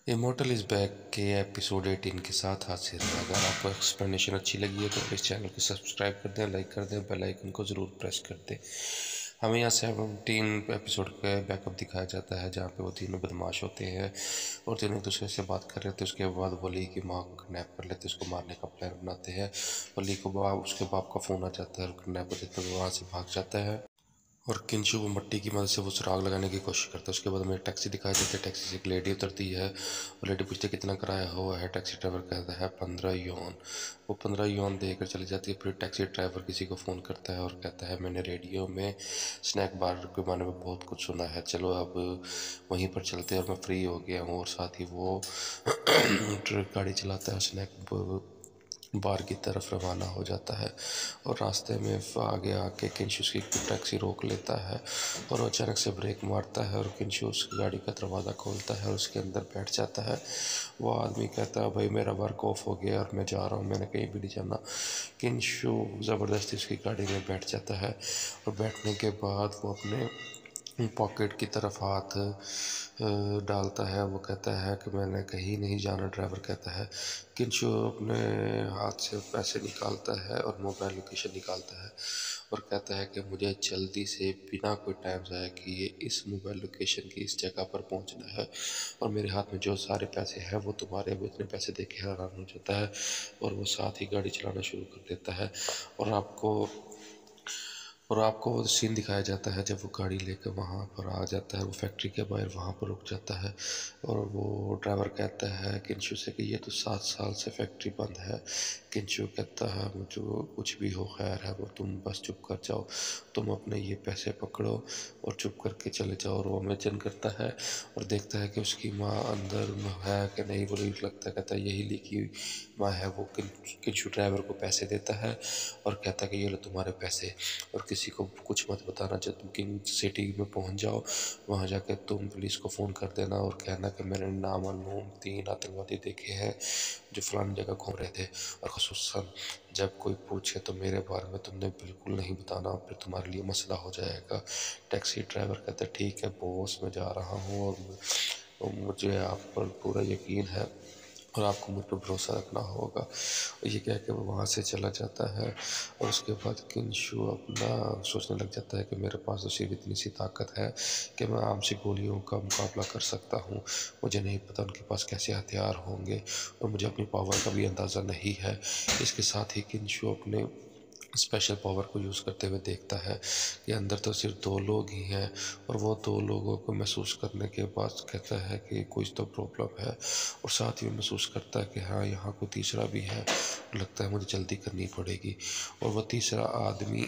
Immortal is back के episode 18 के साथ हाजिर है। अगर आपको एक्सप्लेनेशन अच्छी लगी है तो प्लीज़ चैनल को सब्सक्राइब कर दें, लाइक कर दें, बेल आइकन को ज़रूर प्रेस कर दें। हमें यहाँ 17 एपिसोड का बैकअप दिखाया जाता है जहाँ पे वो तीनों बदमाश होते हैं और तीनों एक दूसरे से बात कर रहे थे। उसके बाद वो ली की माँ को किडनैप कर लेते, उसको मारने का प्लान बनाते हैं और ली को उसके बाप का फ़ोन आ जाता है और किडनैप हो जाता है, वो वहाँ से भाग जाता है और किंशु वो मट्टी की मदद से वो सुराग लगाने की कोशिश करता है। उसके बाद हमें टैक्सी दिखाई देती है, टैक्सी से एक लेडी उतरती है और लेडी पूछती है कितना किराया हुआ है। टैक्सी ड्राइवर कहता है 15 यौन। वो 15 यौन देकर चली जाती है। फिर टैक्सी ड्राइवर किसी को फ़ोन करता है और कहता है मैंने रेडियो में स्नैक बार के बारे में बहुत कुछ सुना है, चलो अब वहीं पर चलते हैं और मैं फ्री हो गया हूँ। और साथ ही वो ट्रक गाड़ी चलाता है, स्नैक बार की तरफ रवाना हो जाता है और रास्ते में आगे आके किंशु की टैक्सी रोक लेता है और वो अचानक से ब्रेक मारता है और किंशु उसकी गाड़ी का दरवाज़ा खोलता है और उसके अंदर बैठ जाता है। वो आदमी कहता है भाई मेरा वर्क ऑफ हो गया और मैं जा रहा हूँ, मैंने कहीं भी नहीं जाना। किंशु ज़बरदस्ती उसकी गाड़ी में बैठ जाता है और बैठने के बाद वो अपने पॉकेट की तरफ हाथ डालता है। वो कहता है कि मैंने कहीं नहीं जाना। ड्राइवर कहता है, किंशु अपने हाथ से पैसे निकालता है और मोबाइल लोकेशन निकालता है और कहता है कि मुझे जल्दी से बिना कोई टाइम ज़ाया किए इस मोबाइल लोकेशन की इस जगह पर पहुंचना है और मेरे हाथ में जो सारे पैसे हैं वो तुम्हारे। वो इतने पैसे देख के हैरान हो जाता है और वो साथ ही गाड़ी चलाना शुरू कर देता है और आपको वो सीन दिखाया जाता है जब वो गाड़ी लेकर वहाँ पर आ जाता है। वो फैक्ट्री के बाहर वहाँ पर रुक जाता है और वो ड्राइवर कहता है किंशु से कि ये तो 7 साल से फैक्ट्री बंद है। किंशु कहता है मुझे कुछ भी हो खैर है, वो तुम बस चुप कर जाओ, तुम अपने ये पैसे पकड़ो और चुप करके चले जाओ। और वो इमेजिन करता है और देखता है कि उसकी माँ अंदर है कि नहीं। वो लगता है, कहता है यही लिखी माँ है। वो किंशु ड्राइवर को पैसे देता है और कहता है कि ये लो तुम्हारे पैसे और किसी को कुछ मत बताना। जब तुम किंग सिटी में पहुंच जाओ वहां जाकर तुम पुलिस को फ़ोन कर देना और कहना कि मैंने नामालूम 3 आतंकवादी देखे हैं जो फलानी जगह घूम रहे थे और खुसूसन जब कोई पूछे तो मेरे बारे में तुमने बिल्कुल नहीं बताना, फिर तुम्हारे लिए मसला हो जाएगा। टैक्सी ड्राइवर कहता है ठीक है बॉस, मैं जा रहा हूँ और मुझे आप पर पूरा यकीन है और आपको मुझ पर भरोसा रखना होगा। और ये कह के वो वहाँ से चला जाता है और उसके बाद किंशु अपना सोचने लग जाता है कि मेरे पास तो सिर्फ इतनी सी ताकत है कि मैं आम सी गोलियों का मुकाबला कर सकता हूँ। मुझे नहीं पता उनके पास कैसे हथियार होंगे और मुझे अपनी पावर का भी अंदाज़ा नहीं है। इसके साथ ही किंशु अपने स्पेशल पावर को यूज़ करते हुए देखता है कि अंदर तो सिर्फ 2 लोग ही हैं और वो 2 लोगों को महसूस करने के बाद कहता है कि कुछ तो प्रॉब्लम है और साथ ही महसूस करता है कि हाँ यहाँ कोई तीसरा भी है, लगता है मुझे जल्दी करनी पड़ेगी। और वो तीसरा आदमी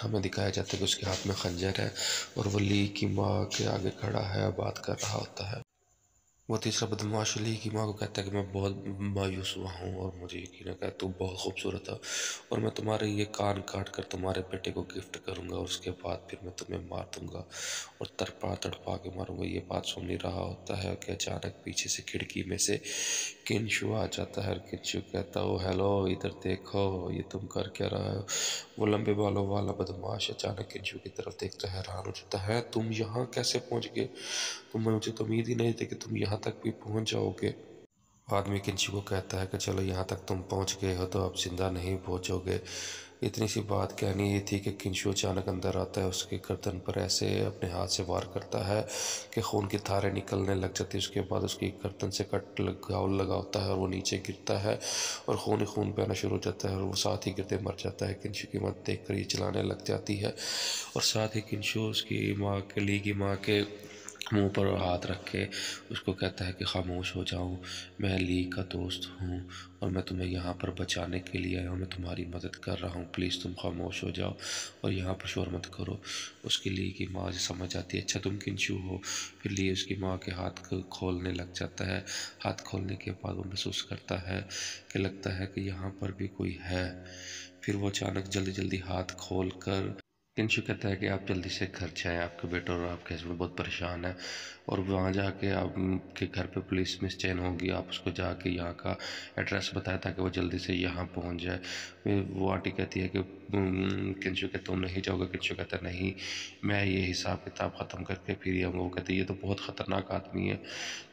हमें दिखाया जाता है कि उसके हाथ में खंजर है और वो ली की माँ के आगे खड़ा है, बात कर रहा होता है। वो तीसरा बदमाश अली की माँ को कहता है कि मैं बहुत मायूस हुआ हूँ और मुझे यकीन है कि तू बहुत खूबसूरत है और मैं तुम्हारे ये कान काट कर तुम्हारे बेटे को गिफ्ट करूँगा और उसके बाद फिर मैं तुम्हें मार दूँगा और तड़पा तड़पा के मारूंगा। ये बात सुन नहीं रहा होता है कि अचानक पीछे से खिड़की में से किंशु आ जाता है और किंशु कहता है हेलो इधर देखो ये तुम कर क्या रहा हो। वो लंबे बालों वाला बदमाश अचानक किंशु की तरफ देखता है, हैरान हो जाता है तुम यहाँ कैसे पहुँच गए, मुझे तो उम्मीद ही नहीं थी कि तुम यहाँ तक भी पहुँच जाओगे। आदमी किंशु को कहता है कि चलो यहाँ तक तुम पहुँच गए हो तो अब जिंदा नहीं पहुँचोगे। इतनी सी बात कहनी ये थी कि किंशु अचानक अंदर आता है, उसके गर्दन पर ऐसे अपने हाथ से वार करता है कि खून की धारें निकलने लग जाती है। उसके बाद उसकी गर्दन से कट घाव लगा होता है और वो नीचे गिरता है और खून ही खून बहना शुरू हो जाता है और वो साथ ही गिरते मर जाता है। किंशु की मौत देख कर ये चलाने लग जाती है और साथ ही किंशु उसकी माँ के ली की माँ के मुंह पर हाथ रख के उसको कहता है कि खामोश हो जाओ, मैं ली का दोस्त हूँ और मैं तुम्हें यहाँ पर बचाने के लिए आया हूँ, मैं तुम्हारी मदद कर रहा हूँ, प्लीज़ तुम खामोश हो जाओ और यहाँ पर शोर मत करो। उसकी ली की माँ समझ आती है अच्छा तुम किंशु हो। फिर ली उसकी माँ के हाथ को खोलने लग जाता है। हाथ खोलने के बाद वो महसूस करता है कि लगता है कि यहाँ पर भी कोई है। फिर वो अचानक जल्दी जल्दी हाथ खोल कर किंशु कहता है कि आप जल्दी से घर जाएँ, आपके बेटा और आपके हस्बैंड बहुत परेशान हैं और वहाँ जाके आपके घर पे पुलिस निश्चय होगी। आप उसको जाके यहाँ का एड्रेस बताएं ताकि वो जल्दी से यहाँ पहुँच जाए। फिर वो आंटी कहती है कि किंशु के तुम नहीं जाओगे? किंशु कहता है नहीं, मैं ये हिसाब किताब ख़त्म करके फिर ही आऊँगा। वो कहते ये तो बहुत ख़तरनाक आदमी है।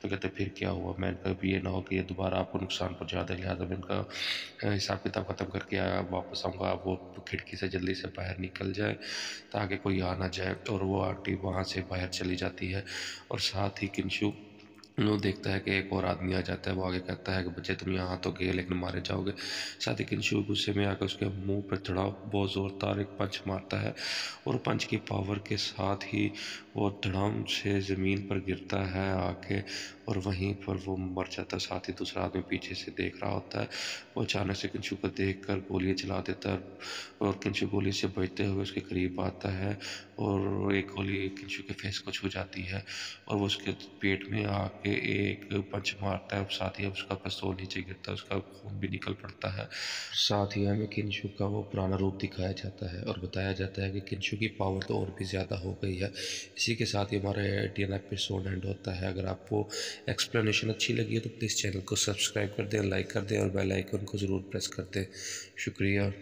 तो कहते फिर क्या हुआ? मैंने कहा ये ना हो कि ये दोबारा आपको नुकसान पहुँचा दे, लिहाजा मैंने कहा हिसाब किताब ख़त्म करके वापस आऊँगा। आप वो खिड़की से जल्दी से बाहर निकल जाए ताकि कोई आ ना जाए। और वो आंटी वहाँ से बाहर चली जाती है और साथ ही किंशु वो देखता है कि एक और आदमी आ जाता है। वो आगे कहता है कि बच्चे तुम यहाँ तो गए लेकिन मारे जाओगे। साथ ही किंशु गुस्से में आकर उसके मुंह पर धड़ाम बहुत ज़ोरदार एक पंच मारता है और पंच की पावर के साथ ही वो धड़ाम से ज़मीन पर गिरता है आके और वहीं पर वो मर जाता है। साथ ही दूसरा आदमी पीछे से देख रहा होता है। वो अचानक से किंशु को देख कर गोलियाँ चला देता है और किंशु गोली से बचते हुए उसके करीब आता है और एक गोली किंशु के फेस को छू जाती है और वो उसके पेट में आके एक पंच मारता है। साथ ही उसका पिस्तौल नीचे गिरता है, उसका खून भी निकल पड़ता है। साथ ही हमें किंशु का वो पुराना रूप दिखाया जाता है और बताया जाता है कि किंशु की पावर तो और भी ज़्यादा हो गई है। इसी के साथ ही हमारा 18 एपिसोड एंड होता है। अगर आपको एक्सप्लेनेशन अच्छी लगी है तो प्लीज़ चैनल को सब्सक्राइब कर दें, लाइक कर दें और बेल आइकन को ज़रूर प्रेस कर दें। शुक्रिया।